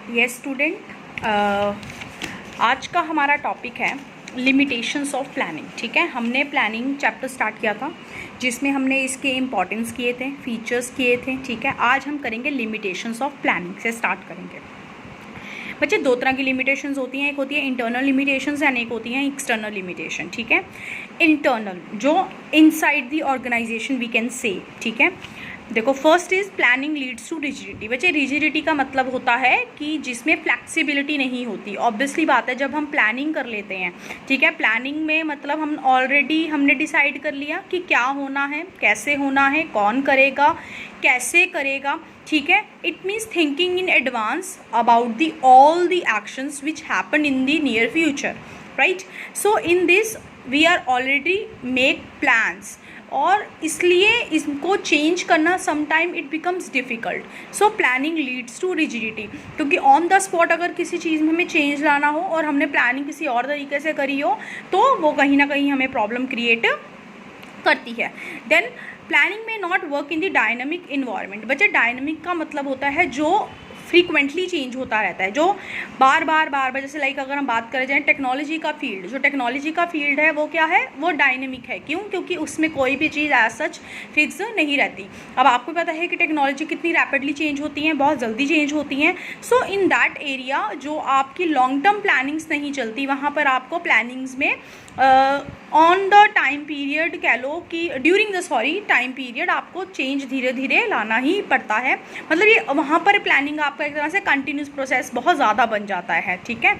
Yes student, आज का हमारा टॉपिक है लिमिटेशंस ऑफ प्लानिंग। ठीक है, हमने प्लानिंग चैप्टर स्टार्ट किया था जिसमें हमने इसके इम्पॉर्टेंस किए थे, फीचर्स किए थे। ठीक है, आज हम करेंगे लिमिटेशंस ऑफ प्लानिंग से स्टार्ट करेंगे। बच्चे, दो तरह की लिमिटेशंस होती हैं, एक होती है इंटरनल लिमिटेशंस एंड एक होती हैं एक्सटर्नल लिमिटेशन। ठीक है, इंटरनल जो inside the organisation we can say. ठीक है, देखो, first is planning leads to rigidity. बच्चे, रिजिडिटी का मतलब होता है कि जिसमें फ्लैक्सिबिलिटी नहीं होती। ऑब्वियसली बात है, जब हम प्लानिंग कर लेते हैं, ठीक है, प्लानिंग में मतलब हम ऑलरेडी हमने डिसाइड कर लिया कि क्या होना है, कैसे होना है, कौन करेगा, कैसे करेगा। ठीक है, it means thinking in advance about the all the actions which happen in the near future, right. So in this we are already make plans, और इसलिए इसको चेंज करना sometime it becomes difficult. So planning leads to rigidity, क्योंकि on the spot अगर किसी चीज़ में हमें change लाना हो और हमने प्लानिंग किसी और तरीके से करी हो तो वो कहीं ना कहीं हमें प्रॉब्लम क्रिएट करती है। देन प्लानिंग में not work in the dynamic environment. बच्चे, डायनामिक का मतलब होता है जो फ्रीक्वेंटली चेंज होता रहता है, जो बार बार जैसे लाइक अगर हम बात करें जाए टेक्नोलॉजी का फील्ड, जो टेक्नोलॉजी का फील्ड है वो क्या है, वो डायनेमिक है। क्यों? क्योंकि उसमें कोई भी चीज़ एज सच फिक्स नहीं रहती। अब आपको पता है कि टेक्नोलॉजी कितनी रैपिडली चेंज होती हैं, बहुत जल्दी चेंज होती हैं। सो इन दैट एरिया जो आपकी लॉन्ग टर्म प्लानिंग्स नहीं चलती, वहाँ पर आपको प्लानिंग्स में ऑन द टाइम पीरियड कह लो कि ड्यूरिंग द टाइम पीरियड आपको चेंज धीरे धीरे लाना ही पड़ता है। मतलब ये वहाँ पर प्लानिंग आपका एक तरह से कंटिन्यूस प्रोसेस बहुत ज़्यादा बन जाता है। ठीक है,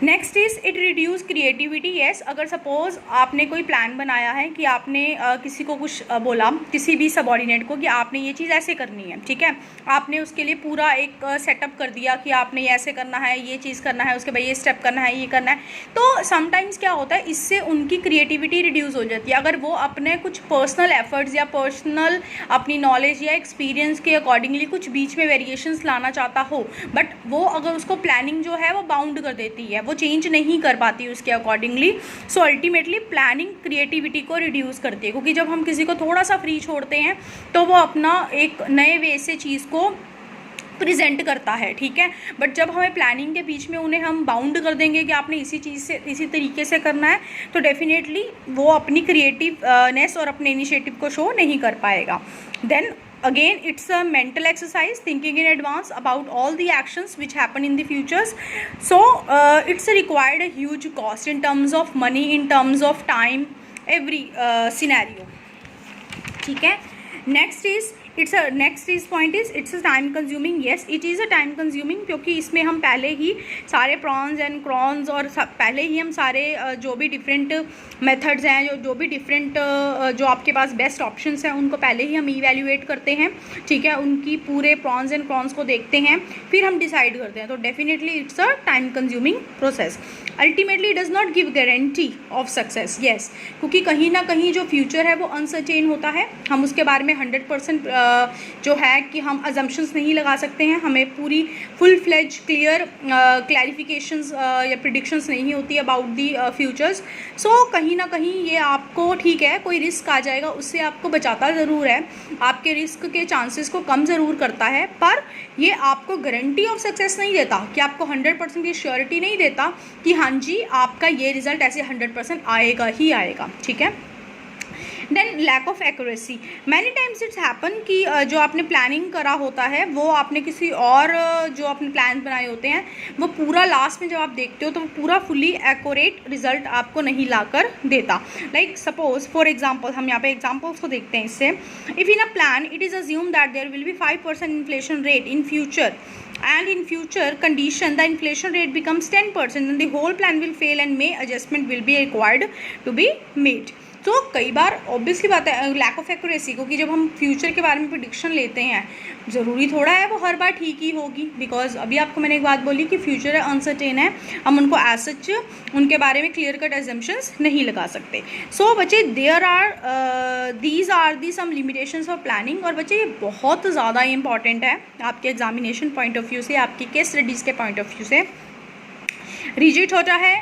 next is it reduce creativity. Yes, अगर सपोज आपने कोई प्लान बनाया है कि आपने किसी को कुछ बोला, किसी भी सबऑर्डिनेट को कि आपने ये चीज़ ऐसे करनी है, ठीक है, आपने उसके लिए पूरा एक सेटअप कर दिया कि आपने ये ऐसे करना है, ये चीज़ करना है, उसके बाद ये स्टेप करना है, ये करना है। तो समटाइम्स क्या होता है, इससे उनकी क्रिएटिविटी रिड्यूस हो जाती है। अगर वो अपने कुछ पर्सनल एफर्ट्स या पर्सनल अपनी नॉलेज या एक्सपीरियंस के अकॉर्डिंगली कुछ बीच में वेरिएशंस लाना चाहता हो, बट वो अगर उसको प्लानिंग जो है वो बाउंड कर देती है, वो चेंज नहीं कर पाती उसके accordingly. So ultimately planning creativity को रिड्यूस करती है, क्योंकि जब हम किसी को थोड़ा सा फ्री छोड़ते हैं तो वो अपना एक नए वे से चीज़ को प्रेजेंट करता है। ठीक है, बट जब हमें प्लानिंग के बीच में उन्हें हम बाउंड कर देंगे कि आपने इसी चीज़ से इसी तरीके से करना है, तो डेफिनेटली वो अपनी क्रिएटिवनेस और अपने इनिशिएटिव को शो नहीं कर पाएगा। Then again it's a mental exercise, thinking in advance about all the actions which happen in the futures. So it's required a huge cost in terms of money, in terms of time, every scenario. ठीक है, next is point is it's a time consuming. Yes, it is a time consuming, क्योंकि इसमें हम पहले ही सारे prawns and क्रॉन्स और पहले ही हम सारे जो भी डिफरेंट मेथड्स हैं, जो भी डिफरेंट जो आपके पास बेस्ट ऑप्शंस हैं, उनको पहले ही हम इवैल्यूएट करते हैं। ठीक है, उनकी पूरे प्रॉन्स एंड क्रॉन्स को देखते हैं, फिर हम डिसाइड करते हैं। तो definitely it's a time consuming process. Ultimately does not give guarantee of success. Yes, क्योंकि कहीं ना कहीं जो फ्यूचर है वो अनसर्टेन होता है। हम उसके बारे में 100% जो है कि हम अजम्पशंस नहीं लगा सकते हैं, हमें पूरी फुल फ्लेज क्लियर क्लैरिफिकेशंस या प्रिडिक्शंस नहीं होती अबाउट दी फ्यूचर्स। सो कहीं ना कहीं ये आपको, ठीक है, कोई रिस्क आ जाएगा, उससे आपको बचाता ज़रूर है, आपके रिस्क के चांसेस को कम ज़रूर करता है, पर ये आपको गारंटी ऑफ सक्सेस नहीं देता, कि आपको 100% की श्योरिटी नहीं देता कि हाँ जी आपका ये रिज़ल्ट ऐसे 100% आएगा ही आएगा। ठीक है, then lack of accuracy. Many times it's happen कि जो आपने प्लानिंग करा होता है वो आपने किसी और जो आपने प्लान बनाए होते हैं वो पूरा लास्ट में जब आप देखते हो तो वो पूरा फुली एक्यूरेट रिजल्ट आपको नहीं लाकर देता। लाइक सपोज फॉर एग्जांपल, हम यहाँ पे एग्जांपल्स को देखते हैं इससे। If in a plan it is assume that there will be 5% inflation rate in future, and in future condition the inflation rate becomes 10%, then the whole plan will fail and may adjustment will be required to be made. तो कई बार obviously बात है lack of accuracy, क्योंकि जब हम future के बारे में प्रिडिक्शन लेते हैं, ज़रूरी थोड़ा है वो हर बार ठीक ही होगी, बिकॉज अभी आपको मैंने एक बात बोली कि फ्यूचर अनसर्टेन है, हम उनको एज सच उनके बारे में क्लियर कट एजम्पशंस नहीं लगा सकते। सो बच्चे, these are the some limitations of planning. और बच्चे, ये बहुत ज़्यादा इंपॉर्टेंट है आपके एग्जामिनेशन पॉइंट ऑफ व्यू से, आपकी केस स्टडीज़ के पॉइंट ऑफ व्यू से। रिजिड होता है,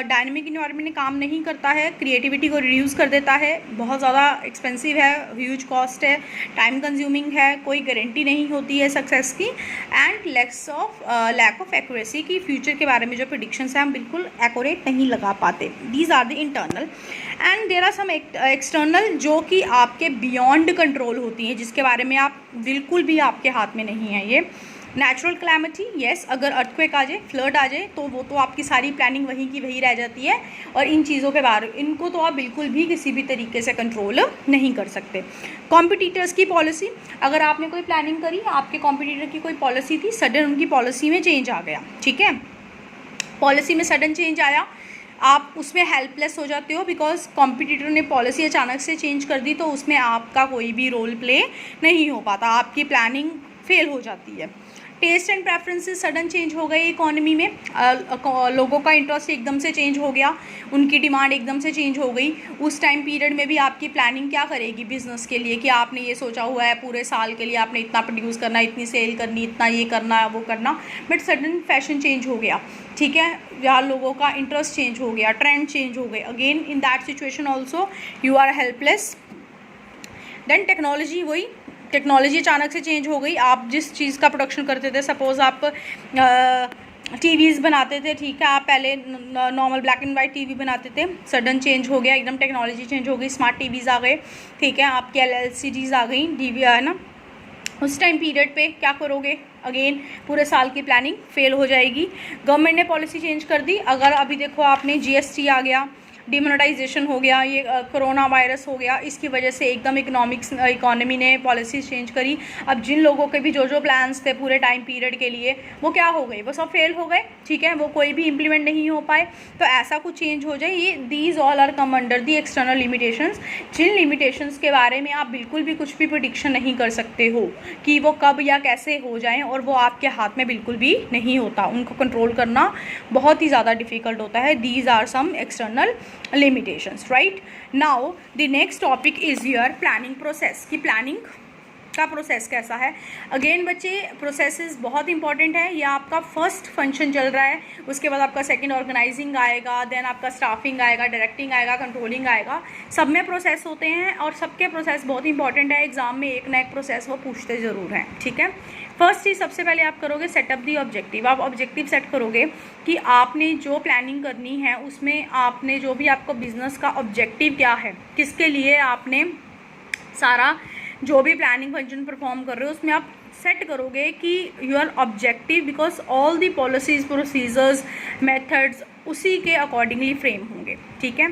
डायनेमिक इन्वायरमेंट में काम नहीं करता है, क्रिएटिविटी को रिड्यूस कर देता है, बहुत ज़्यादा एक्सपेंसिव है, ह्यूज कॉस्ट है, टाइम कंज्यूमिंग है, कोई गारंटी नहीं होती है सक्सेस की, एंड लैक ऑफ एक्यूरेसी की फ्यूचर के बारे में जो प्रेडिक्शंस हैं हम बिल्कुल एक्यूरेट नहीं लगा पाते। These are the internal and there are some external जो कि आपके बियॉन्ड कंट्रोल होती हैं, जिसके बारे में आप बिल्कुल भी आपके हाथ में नहीं है। ये नेचुरल क्लैमिटी, यस, अगर अर्थक्वेक आ जाए, फ्लड आ जाए, तो वो तो आपकी सारी प्लानिंग वहीं की वहीं रह जाती है, और इन चीज़ों के बारे इनको तो आप बिल्कुल भी किसी भी तरीके से कंट्रोल नहीं कर सकते। कॉम्पिटिटर्स की पॉलिसी, अगर आपने कोई प्लानिंग करी, आपके कॉम्पिटिटर की कोई पॉलिसी थी, सडन उनकी पॉलिसी में चेंज आ गया, ठीक है, पॉलिसी में सडन चेंज आया, आप उसमें हेल्पलेस हो जाते हो बिकॉज कॉम्पिटिटर ने पॉलिसी अचानक से चेंज कर दी, तो उसमें आपका कोई भी रोल प्ले नहीं हो पाता, आपकी प्लानिंग फेल हो जाती है। Taste and preferences sudden change हो गए इकोनॉमी में, लोगों का इंटरेस्ट एकदम से चेंज हो गया, उनकी डिमांड एकदम से चेंज हो गई। उस टाइम पीरियड में भी आपकी प्लानिंग क्या करेगी बिजनेस के लिए कि आपने ये सोचा हुआ है पूरे साल के लिए आपने इतना प्रोड्यूस करना, इतनी सेल करनी, इतना ये करना वो करना, बट सडन फैशन चेंज हो गया, ठीक है, या लोगों का इंटरेस्ट चेंज हो गया, ट्रेंड चेंज हो गए, again in that situation also you are helpless. Then technology, वही टेक्नोलॉजी अचानक से चेंज हो गई, आप जिस चीज़ का प्रोडक्शन करते थे, सपोज़ आप टीवीज़ बनाते थे, ठीक है, आप पहले normal black and white TV बनाते थे, सडन चेंज हो गया, एकदम टेक्नोलॉजी चेंज हो गई, स्मार्ट टीवीज़ आ गए, ठीक है, आपकी LCDs आ गई, DVR है ना, उस टाइम पीरियड पे क्या करोगे, अगेन पूरे साल की प्लानिंग फेल हो जाएगी। गवर्नमेंट ने पॉलिसी चेंज कर दी, अगर अभी देखो आपने GST आ गया, डिमोनेटाइजेशन हो गया, ये कोरोना वायरस हो गया, इसकी वजह से एकदम इकोनॉमी ने पॉलिसी चेंज करी। अब जिन लोगों के भी जो जो प्लान्स थे पूरे टाइम पीरियड के लिए वो क्या हो गए, वो सब फेल हो गए, ठीक है, वो कोई भी इम्प्लीमेंट नहीं हो पाए। तो ऐसा कुछ चेंज हो जाए, ये these all are come under the external limitations, जिन लिमिटेशंस के बारे में आप बिल्कुल भी कुछ भी प्रेडिक्शन नहीं कर सकते हो कि वो कब या कैसे हो जाएं, और वो आपके हाथ में बिल्कुल भी नहीं होता, उनको कंट्रोल करना बहुत ही ज़्यादा डिफ़िकल्ट होता है। These are some external limitations, right? Now the next topic is your planning process कि प्लानिंग का प्रोसेस कैसा है। अगेन बच्चे प्रोसेसेस बहुत इंपॉर्टेंट है, यह आपका फर्स्ट फंक्शन चल रहा है, उसके बाद आपका सेकंड ऑर्गेनाइजिंग आएगा, देन आपका स्टाफिंग आएगा, डायरेक्टिंग आएगा, कंट्रोलिंग आएगा, सब में प्रोसेस होते हैं और सबके प्रोसेस बहुत इंपॉर्टेंट है। एग्जाम में एक ना एक प्रोसेस वो पूछते ज़रूर हैं, ठीक है। फर्स्ट चीज़ सबसे पहले आप करोगे सेटअप दी ऑब्जेक्टिव, आप ऑब्जेक्टिव सेट करोगे कि आपने जो प्लानिंग करनी है उसमें आपने जो भी आपको बिजनेस का ऑब्जेक्टिव क्या है, किसके लिए आपने सारा जो भी प्लानिंग फंक्शन परफॉर्म कर रहे हो उसमें आप सेट करोगे कि your objective, because all the policies, procedures, methods उसी के अकॉर्डिंगली फ्रेम होंगे, ठीक है।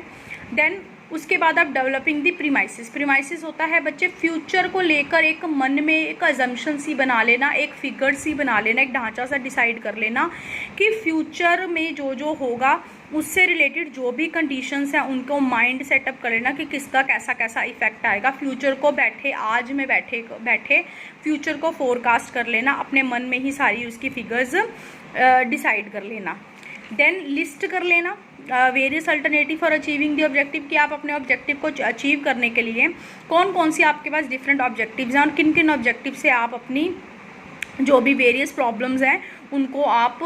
देन उसके बाद आप डेवलपिंग दी प्रीमाइसिस, प्रीमाइसिस होता है बच्चे फ्यूचर को लेकर एक मन में एक अजम्पशन सी बना लेना, एक फिगर सी बना लेना, एक ढांचा सा डिसाइड कर लेना कि फ्यूचर में जो जो होगा उससे रिलेटेड जो भी कंडीशंस हैं उनको माइंड सेटअप कर लेना कि किसका कैसा कैसा इफेक्ट आएगा फ्यूचर को। बैठे आज में बैठे फ्यूचर को फोरकास्ट कर लेना, अपने मन में ही सारी उसकी फिगर्स डिसाइड कर लेना। देन लिस्ट कर लेना various alternative for achieving the objective, कि आप अपने ऑब्जेक्टिव को अचीव करने के लिए कौन कौन सी आपके पास डिफरेंट ऑब्जेक्टिव्स हैं और किन किन ऑब्जेक्टिव से आप अपनी जो भी वेरियस प्रॉब्लम्स हैं उनको आप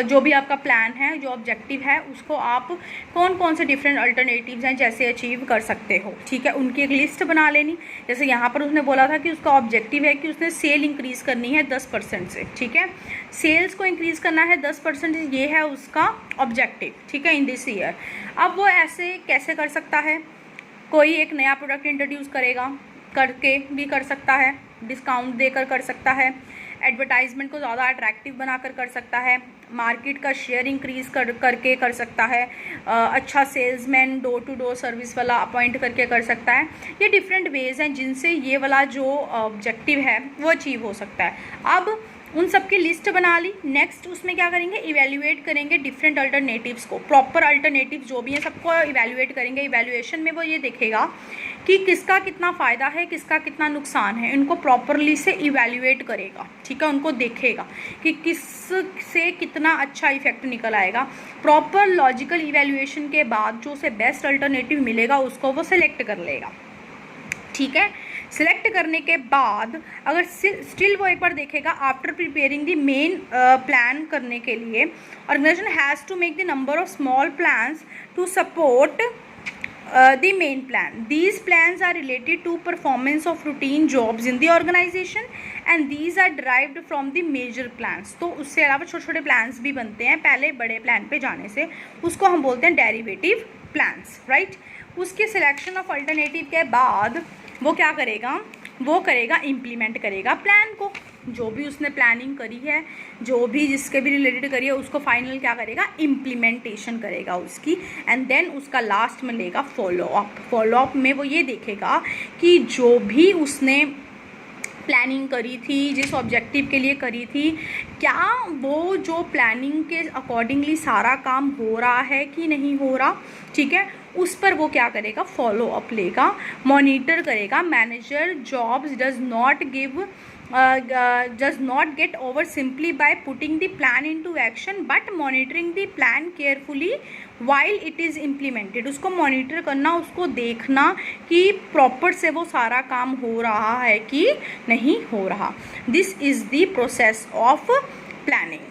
जो भी आपका प्लान है, जो ऑब्जेक्टिव है, उसको आप कौन कौन से डिफरेंट अल्टरनेटिव्स हैं जैसे अचीव कर सकते हो, ठीक है, उनकी एक लिस्ट बना लेनी। जैसे यहाँ पर उसने बोला था कि उसका ऑब्जेक्टिव है कि उसने सेल इंक्रीज़ करनी है 10% से, ठीक है, सेल्स को इंक्रीज़ करना है 10%, ये है उसका ऑब्जेक्टिव, ठीक है, इन दिस ईयर। अब वो ऐसे कैसे कर सकता है, कोई एक नया प्रोडक्ट इंट्रोड्यूस करेगा, करके भी कर सकता है, डिस्काउंट देकर कर सकता है, एडवर्टाइजमेंट को ज़्यादा अट्रैक्टिव बनाकर कर सकता है, मार्केट का शेयर इंक्रीज़ करके कर सकता है, अच्छा salesman door to door service वाला अपॉइंट करके कर सकता है। ये डिफरेंट वेज़ हैं जिनसे ये वाला जो ऑब्जेक्टिव है वो अचीव हो सकता है। अब उन सब की लिस्ट बना ली, नेक्स्ट उसमें क्या करेंगे, इवैल्यूएट करेंगे डिफरेंट अल्टरनेटिव्स को, प्रॉपर अल्टरनेटिव जो भी हैं सबको इवैल्यूएट करेंगे। इवैल्यूएशन में वो ये देखेगा कि किसका कितना फ़ायदा है, किसका कितना नुकसान है, इनको प्रॉपरली से इवैल्यूएट करेगा, ठीक है, उनको देखेगा कि किस से कितना अच्छा इफेक्ट निकल आएगा। प्रॉपर लॉजिकल इवैल्यूएशन के बाद जो उसे बेस्ट अल्टरनेटिव मिलेगा उसको वो सिलेक्ट कर लेगा, ठीक है। सिलेक्ट करने के बाद अगर स्टिल वो एक बार देखेगा after preparing the main plan करने के लिए, organisation has to make the number of small plans to support the main plan. These plans are related to performance of routine jobs in the organization and these are derived from the major plans. तो उससे अलावा छोटे छोटे plans भी बनते हैं पहले बड़े plan पे जाने से, उसको हम बोलते हैं derivative plans, right? उसके selection of alternative के बाद वो क्या करेगा, वो करेगा इम्प्लीमेंट करेगा प्लान को, जो भी उसने प्लानिंग करी है, जो भी जिसके भी रिलेटेड करी है, उसको फाइनल क्या करेगा, इम्प्लीमेंटेशन करेगा उसकी, एंड देन उसका लास्ट में लेगा फॉलो अप। फॉलो अप में वो ये देखेगा कि जो भी उसने प्लानिंग करी थी, जिस ऑब्जेक्टिव के लिए करी थी, क्या वो जो प्लानिंग के अकॉर्डिंगली सारा काम हो रहा है कि नहीं हो रहा, ठीक है, उस पर वो क्या करेगा, फॉलो अप लेगा, मॉनिटर करेगा। Manager jobs does not get over simply by putting the plan into action but monitoring the plan carefully while it is implemented. उसको मॉनिटर करना, उसको देखना कि प्रॉपर से वो सारा काम हो रहा है कि नहीं हो रहा। This is the process of planning.